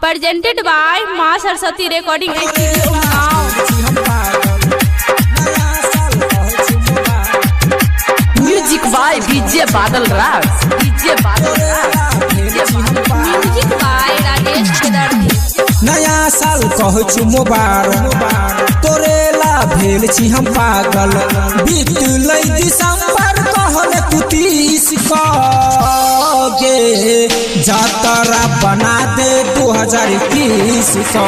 Presented by Maa Saraswati recording studio गाँव। Music by DJ Badal Raj. Music by Rajesh Kedarji. नया साल कहै छु मुबारक, तोरेला भेल छी हम पागल। बीतलै दिसंबर कहले तू 30 गे, जातरा बना दे 2021 का।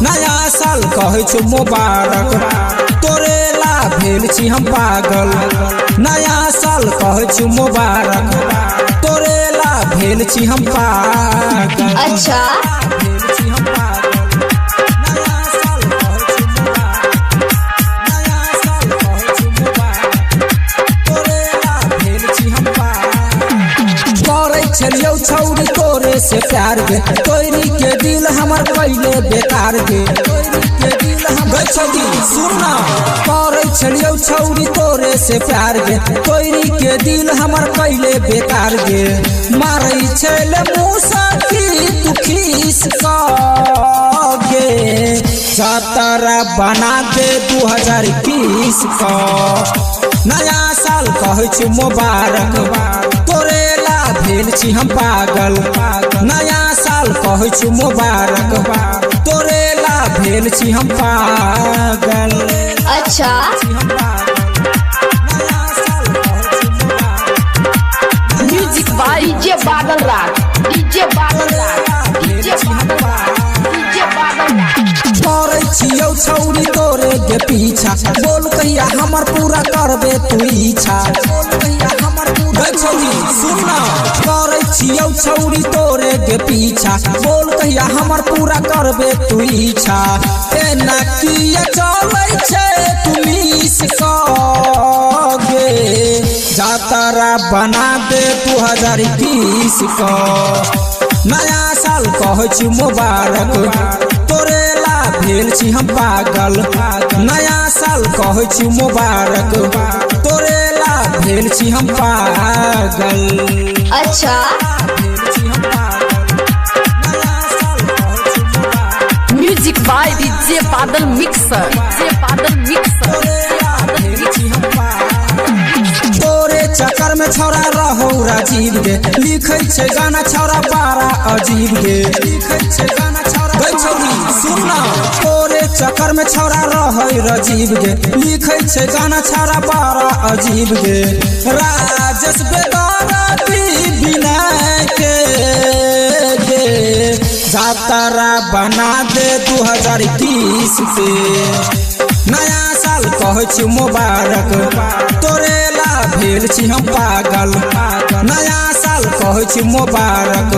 नया साल कहै छु मुबारक, तोरेला भेल छी हम पागल। नया साल कहै छु मुबारक, तोरेला भेल छी हम पागल। अच्छा छलियो छौरी तोरे से प्यार गे, तोरी के दिल हमर पहले बेकार गे। सुनना करे छलियो छौरी तोरे से प्यार गे, तोरी के दिल हमर पहले बेकार गे। मारै छले मूसा की तू खीस गे, जातरा बना दे 2021 का। नया साल कहै छु मुबारक, तोरेला भेल छी हम पागल। नया साल कहै छु मुबारक, तोरेला भेल छी हम पागल। अच्छा music by DJ Badal Raj. DJ Badal Raj. DJ Badal Raj. DJ Badal Raj. करे छियौ छौरी तोरे के पीछा, बोल कहिया हमर पूरा करबे तू इच्छा। सुनना करे छियौ छौरी तोरे के पीछा, बोल कहिया हमर पूरा करबे तू इच्छा। एना किया चलै छै तू मिस गे, जातरा बना दे 2021 का। नया साल कहै छु मुबारक, तोरेला भेल छी हम पागल। नया साल कहै छु मुबारक, तोरेला भेल छी हम पागल। अच्छा music by DJ Badal mixer. DJ Badal mixer. तोरे चक्कर में छौरा रहो राजीव गे, लिखै छै गाना छौरा बड़ा अजीब गे। सुनना तोरे चक्कर में छौरा रहै राजीव गे, लिखै छै गाना छौरा बड़ा अजीब गे। राजेश बेदर्दी विनय के गे, जातरा बना दे 2021 से। नया साल कहै छु मुबारक, तोरेला भेल छी हम पागल। नया साल कहै छु मुबारक,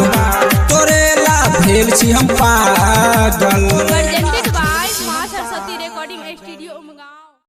तोरेला भेल छी हम पागल।